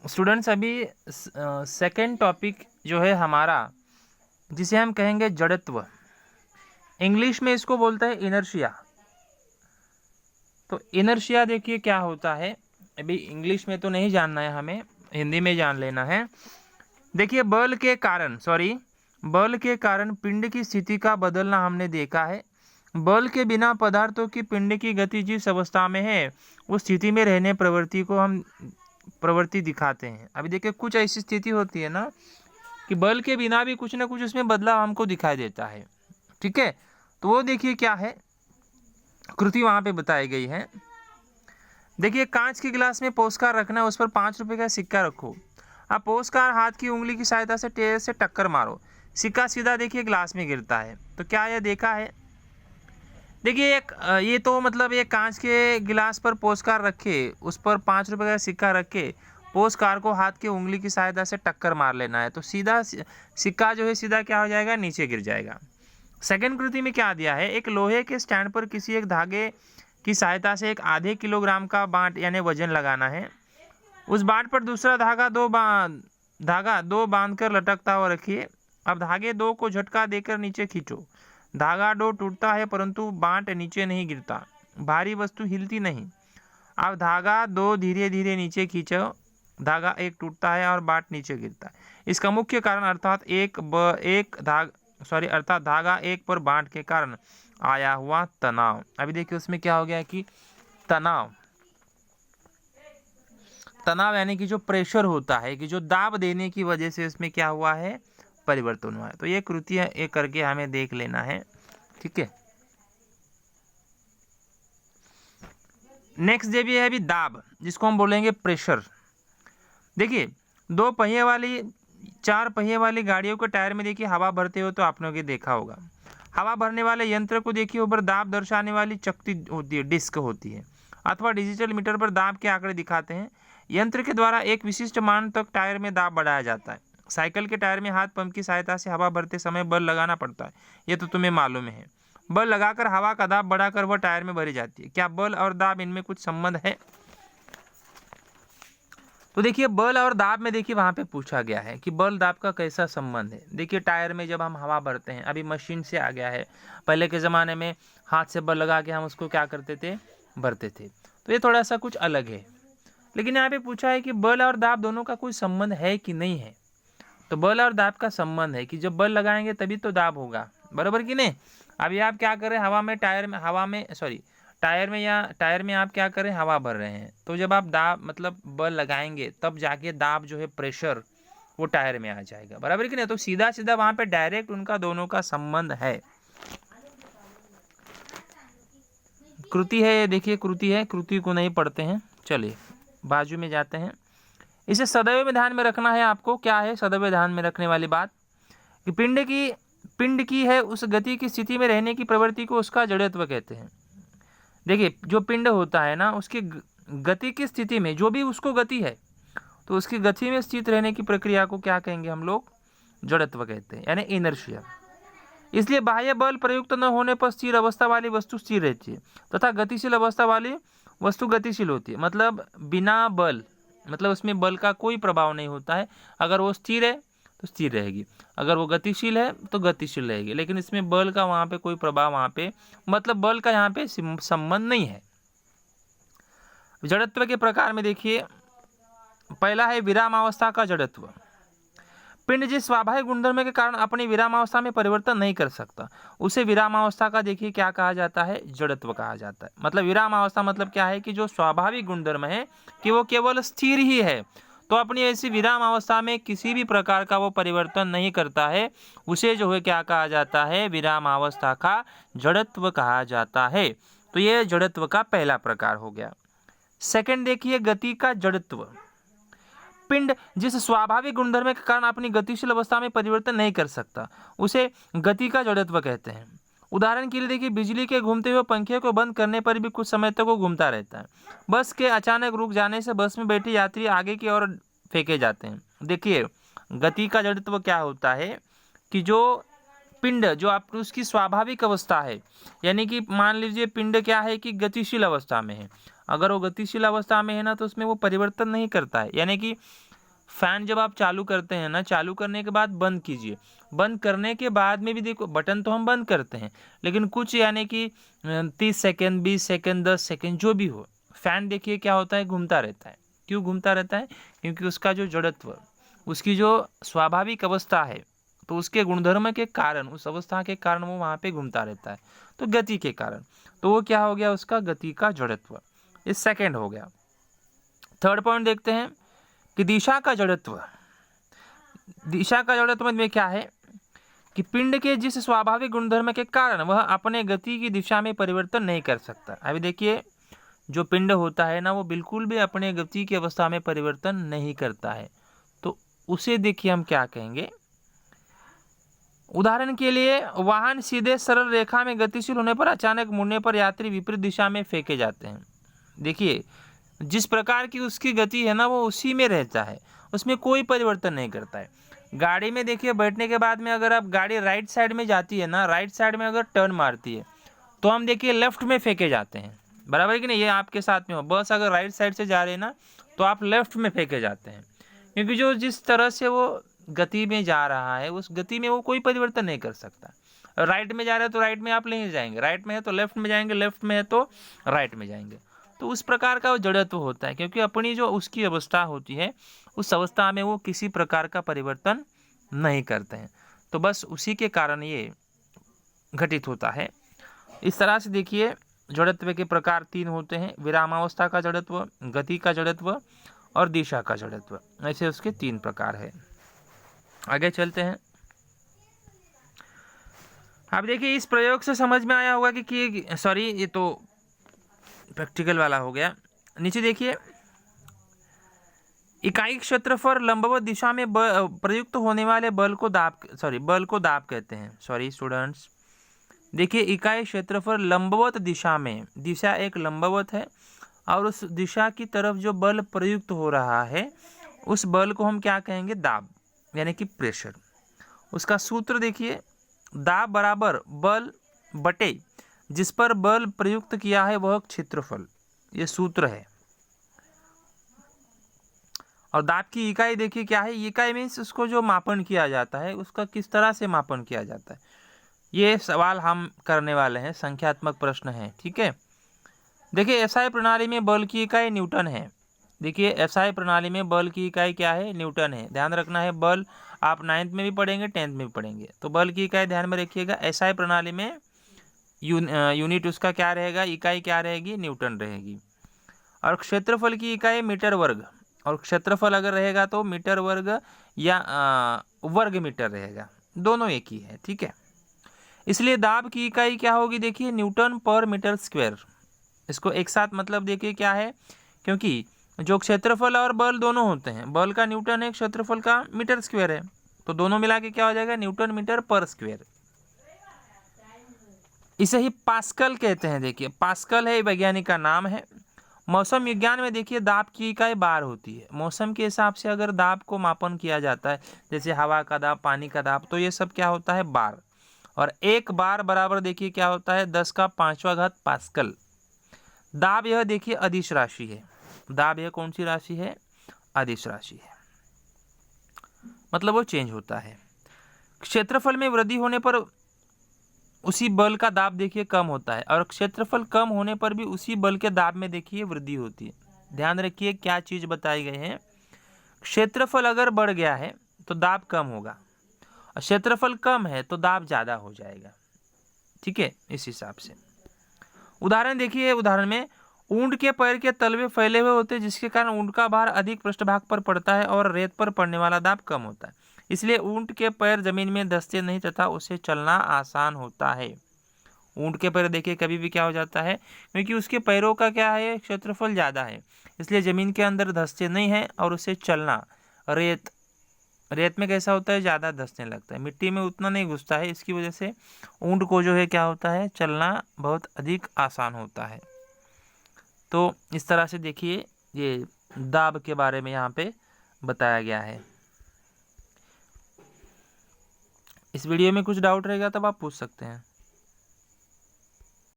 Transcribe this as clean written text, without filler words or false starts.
Students अभी second topic जो है हमारा, जिसे हम कहेंगे जड़त्व, इंग्लिश में इसको बोलते हैं इनर्शिया। तो इनर्शिया देखिए क्या होता है, अभी इंग्लिश में तो नहीं जानना है हमें, हिंदी में जान लेना है। देखिए बल के कारण पिंड की स्थिति का बदलना हमने देखा है। बल के बिना पदार्थों की पिंड की गति जिस अवस्था में है उस स्थिति में रहने प्रवृत्ति को हम प्रवृत्ति दिखाते हैं। अभी देखिए कुछ ऐसी स्थिति होती है ना कि बल के बिना भी कुछ ना कुछ उसमें बदलाव हमको दिखाई देता है। ठीक है, तो वो देखिए क्या है, कृति वहाँ पे बताई गई है। देखिए कांच के गिलास में पोस्कार रखना है, उस पर 5 रुपये का सिक्का रखो। अब पोस्कार हाथ की उंगली की सहायता से तेज से टक्कर मारो, सिक्का सीधा देखिए गिलास में गिरता है। तो क्या यह देखा है? देखिए ये तो मतलब ये कांच के गिलास पर पोस्कार रखे, उस पर 5 रुपये का सिक्का रखे, पोस्कार को हाथ की उंगली की सहायता से टक्कर मार लेना है, तो सीधा सिक्का जो है सीधा क्या हो जाएगा, नीचे गिर जाएगा। सेकंड कृति में क्या दिया है, एक लोहे के स्टैंड पर किसी एक धागे की सहायता से एक आधे किलोग्राम का बांट यानी वजन लगाना है। उस बांट पर दूसरा धागा दो बांधकर लटकता हुआ रखिए। अब धागे दो को झटका देकर नीचे खींचो। धागा दो टूटता है परंतु बांट नीचे नहीं गिरता, भारी वस्तु हिलती नहीं। अब धागा दो धीरे धीरे नीचे खींचो, धागा एक टूटता है और बांट नीचे गिरता है। इसका मुख्य कारण अर्थात धागा एक पर बांट के कारण आया हुआ तनाव। अभी देखिए उसमें क्या हो गया कि तनाव यानी कि जो प्रेशर होता है, कि जो दाब देने की वजह से इसमें क्या हुआ है, परिवर्तन हुआ है। तो ये कृति है, एक करके हमें देख लेना है। ठीक है, नेक्स्ट भी है अभी दाब, जिसको हम बोलेंगे प्रेशर। देखिए 2 पहिए वाली 4 पहिए वाली गाड़ियों के टायर में देखिए हवा भरते हो तो आपने भी देखा होगा। हवा भरने वाले यंत्र को देखिए ऊपर दाब दर्शाने वाली चकती होती है, डिस्क होती है, अथवा डिजिटल मीटर पर दाब के आंकड़े दिखाते हैं। यंत्र के द्वारा एक विशिष्ट मान तक टायर में दाब बढ़ाया जाता है। साइकिल के टायर में हाथ पंप की सहायता से हवा भरते समय बल लगाना पड़ता है, ये तो तुम्हें मालूम है। बल लगाकर हवा का दाब बढ़ाकर वह टायर में भरी जाती है। क्या बल और दाब इनमें कुछ संबंध है? तो देखिए बल और दाब में देखिए वहाँ पे पूछा गया है कि बल दाब का कैसा संबंध है। देखिए टायर में जब हम हवा भरते हैं, अभी मशीन से आ गया है, पहले के ज़माने में हाथ से बल लगा के हम उसको क्या करते थे, भरते थे। तो ये थोड़ा सा कुछ अलग है, लेकिन यहाँ पे पूछा है कि बल और दाब दोनों का कोई संबंध है कि नहीं है। तो बल और दाब का संबंध है कि जब बल लगाएंगे तभी तो दाब होगा, बराबर कि नहीं। अभी आप क्या करें, टायर में आप क्या करें, हवा भर रहे हैं, तो जब आप दाब मतलब बल लगाएंगे तब जाके दाब जो है प्रेशर वो टायर में आ जाएगा, बराबर कि नहीं। तो सीधा सीधा वहां पे डायरेक्ट उनका दोनों का संबंध है। कृति है, देखिए कृति है, कृति को नहीं पढ़ते हैं, चलिए बाजू में जाते हैं। इसे सदैव में ध्यान में रखना है आपको। क्या है सदैव ध्यान में रखने वाली बात, कि पिंड की है उस गति की स्थिति में रहने की प्रवृत्ति को उसका जड़त्व कहते हैं। देखिए जो पिंड होता है ना, उसकी गति की स्थिति में, जो भी उसको गति है, तो उसकी गति में स्थित रहने की प्रक्रिया को क्या कहेंगे हम लोग, जड़त्व कहते हैं, यानी इनर्शिया। इसलिए बाह्य बल प्रयुक्त न होने पर स्थिर अवस्था वाली वस्तु स्थिर रहती है तथा गतिशील अवस्था वाली वस्तु गतिशील होती है। मतलब बिना बल, मतलब उसमें बल का कोई प्रभाव नहीं होता है। अगर वो स्थिर है तो स्थिर रहेगी, अगर वो गतिशील है तो गतिशील रहेगी, लेकिन इसमें बल का वहाँ पे कोई प्रभाव, वहाँ पे मतलब बल का यहाँ पे संबंध नहीं है। जड़त्व के प्रकार में देखिए पहला है विरामावस्था का जड़त्व। पिंड जिस स्वाभाविक गुणधर्म के कारण अपनी विरामावस्था में परिवर्तन नहीं कर सकता, उसे विरामावस्था का देखिए क्या कहा जाता है, जड़त्व कहा जाता है। मतलब विरामावस्था मतलब क्या है कि जो स्वाभाविक गुणधर्म है कि वो केवल स्थिर ही है, तो अपनी ऐसी विराम अवस्था में किसी भी प्रकार का वो परिवर्तन नहीं करता है, उसे जो है क्या कहा जाता है, विराम अवस्था का जड़त्व कहा जाता है। तो ये जड़त्व का पहला प्रकार हो गया। सेकंड देखिए गति का जड़त्व। पिंड जिस स्वाभाविक गुणधर्म के कारण अपनी गतिशील अवस्था में परिवर्तन नहीं कर सकता, उसे गति का जड़त्व कहते हैं। उदाहरण के लिए देखिए बिजली के घूमते हुए पंखे को बंद करने पर भी कुछ समय तक वो घूमता रहता है। बस के अचानक रुक जाने से बस में बैठे यात्री आगे की ओर फेंके जाते हैं। देखिए गति का जड़त्व क्या होता है कि जो पिंड जो आप उसकी स्वाभाविक अवस्था है, यानी कि मान लीजिए पिंड क्या है कि गतिशील अवस्था में है, अगर वो गतिशील अवस्था में है ना तो उसमें वो परिवर्तन नहीं करता है, यानी कि फैन जब आप चालू करते हैं ना, चालू करने के बाद बंद कीजिए, बंद करने के बाद में भी देखो बटन तो हम बंद करते हैं, लेकिन कुछ यानी कि 30 सेकेंड, 20 सेकेंड, 10 सेकेंड जो भी हो, फैन देखिए क्या होता है, घूमता रहता है। क्यों घूमता रहता है? क्योंकि उसका जो जड़त्व, उसकी जो स्वाभाविक अवस्था है, तो उसके गुणधर्म के कारण, उस अवस्था के कारण वो वहाँ पे घूमता रहता है, तो गति के कारण। तो वो क्या हो गया, उसका गति का जड़त्व। ये सेकेंड हो गया। थर्ड पॉइंट देखते हैं कि दिशा का जड़त्व। दिशा का जड़त्व में क्या है कि पिंड के जिस स्वाभाविक गुणधर्म के कारण वह अपने गति की दिशा में परिवर्तन नहीं कर सकता। अभी देखिए, जो पिंड होता है ना, वो बिल्कुल भी अपने गति की अवस्था में परिवर्तन नहीं करता है। तो उसे देखिए हम क्या कहेंगे। उदाहरण के लिए, वाहन सीधे सरल रेखा में गतिशील होने पर अचानक मुड़ने पर यात्री विपरीत दिशा में फेंके जाते हैं। देखिए, जिस प्रकार की उसकी गति है ना, वो उसी में रहता है, उसमें कोई परिवर्तन नहीं करता है। गाड़ी में देखिए, बैठने के बाद में अगर आप गाड़ी राइट साइड में जाती है ना, राइट साइड में अगर टर्न मारती है तो हम देखिए लेफ्ट में फेंके जाते हैं, बराबर है कि नहीं? ये आपके साथ में हो, बस अगर राइट साइड से जा रहे हैं ना तो आप लेफ्ट में फेंके जाते हैं, क्योंकि जो जिस तरह से वो गति में जा रहा है, उस गति में वो कोई परिवर्तन नहीं कर सकता। राइट में जा रहा है तो राइट में आप नहीं जाएंगे, राइट में है तो लेफ्ट में जाएंगे, लेफ्ट में है तो राइट में जाएंगे। तो उस प्रकार का वो जड़त्व होता है, क्योंकि अपनी जो उसकी अवस्था होती है, उस अवस्था में वो किसी प्रकार का परिवर्तन नहीं करते हैं। तो बस उसी के कारण ये घटित होता है। इस तरह से देखिए, जड़त्व के प्रकार 3 होते हैं: विरामावस्था का जड़त्व, गति का जड़त्व और दिशा का जड़त्व। ऐसे उसके 3 प्रकार है। आगे चलते हैं। अब देखिए, इस प्रयोग से समझ में आया होगा कि सॉरी, ये तो प्रैक्टिकल वाला हो गया। नीचे देखिए, इकाई क्षेत्रफल लंबवत दिशा में प्रयुक्त होने वाले बल को दाब कहते हैं। सॉरी स्टूडेंट्स, देखिए, इकाई क्षेत्रफल लंबवत दिशा में, दिशा एक लंबवत है और उस दिशा की तरफ जो बल प्रयुक्त हो रहा है, उस बल को हम क्या कहेंगे? दाब, यानी कि प्रेशर। उसका सूत्र देखिए, दाब बराबर बल बटे जिस पर बल प्रयुक्त किया है वह क्षेत्रफल, ये सूत्र है। और दाब की इकाई देखिए क्या है, इकाई मीन्स उसको जो मापन किया जाता है, उसका किस तरह से मापन किया जाता है, ये सवाल हम करने वाले हैं, संख्यात्मक प्रश्न है, ठीक है। देखिए, एसआई प्रणाली में बल की इकाई न्यूटन है। देखिए, एसआई प्रणाली में बल की इकाई क्या है? न्यूटन है। ध्यान रखना है, बल आप 9th में भी पढ़ेंगे, 10th में भी पढ़ेंगे, तो बल की इकाई ध्यान में रखिएगा। एसआई प्रणाली में यूनिट उसका क्या रहेगा, इकाई क्या रहेगी? न्यूटन रहेगी। और क्षेत्रफल की इकाई मीटर वर्ग, और क्षेत्रफल अगर रहेगा तो मीटर वर्ग या वर्ग मीटर रहेगा, दोनों एक ही है, ठीक है। इसलिए दाब की इकाई क्या होगी? देखिए, न्यूटन पर मीटर स्क्वायर। इसको एक साथ मतलब देखिए क्या है, क्योंकि जो क्षेत्रफल और बल दोनों होते हैं, बल का न्यूटन है, क्षेत्रफल का मीटर स्क्वायर है, तो दोनों मिला के क्या हो जाएगा? न्यूटन मीटर पर स्क्वायर। इसे ही पास्कल कहते हैं। देखिए, पास्कल है वैज्ञानिक का नाम है। मौसम विज्ञान में देखिए, दाब की इकाई बार होती है। मौसम के हिसाब से अगर दाब को मापन किया जाता है, जैसे हवा का दाब, पानी का दाब, तो ये सब क्या होता है? बार। और एक बार बराबर देखिए क्या होता है? 10 का 5वां घात पास्कल। दाब यह देखिए अदिश राशि है। दाब यह कौन सी राशि है? अदिश राशि है, मतलब वो चेंज होता है। क्षेत्रफल में वृद्धि होने पर उसी बल का दाब देखिए कम होता है, और क्षेत्रफल कम होने पर भी उसी बल के दाब में देखिए वृद्धि होती है। ध्यान रखिए क्या चीज बताई गई है, क्षेत्रफल अगर बढ़ गया है तो दाब कम होगा, और क्षेत्रफल कम है तो दाब ज्यादा हो जाएगा, ठीक है, इस हिसाब से। उदाहरण देखिए, उदाहरण में ऊंट के पैर के तलवे फैले हुए होते हैं, जिसके कारण ऊंट का भार अधिक पृष्ठभाग पर पड़ता है और रेत पर पड़ने वाला दाब कम होता है। इसलिए ऊंट के पैर जमीन में धंसते नहीं तथा उसे चलना आसान होता है। ऊंट के पैर देखिए कभी भी क्या हो जाता है, क्योंकि उसके पैरों का क्या है? क्षेत्रफल ज़्यादा है, इसलिए ज़मीन के अंदर धंसते नहीं है और उसे चलना, रेत में कैसा होता है? ज़्यादा धंसने लगता है, मिट्टी में उतना नहीं घुसता है, इसकी वजह से ऊंट को जो है क्या होता है? चलना बहुत अधिक आसान होता है। तो इस तरह से देखिए, ये दाब के बारे में यहाँ पे बताया गया है। इस वीडियो में कुछ डाउट रहेगा तब आप पूछ सकते हैं।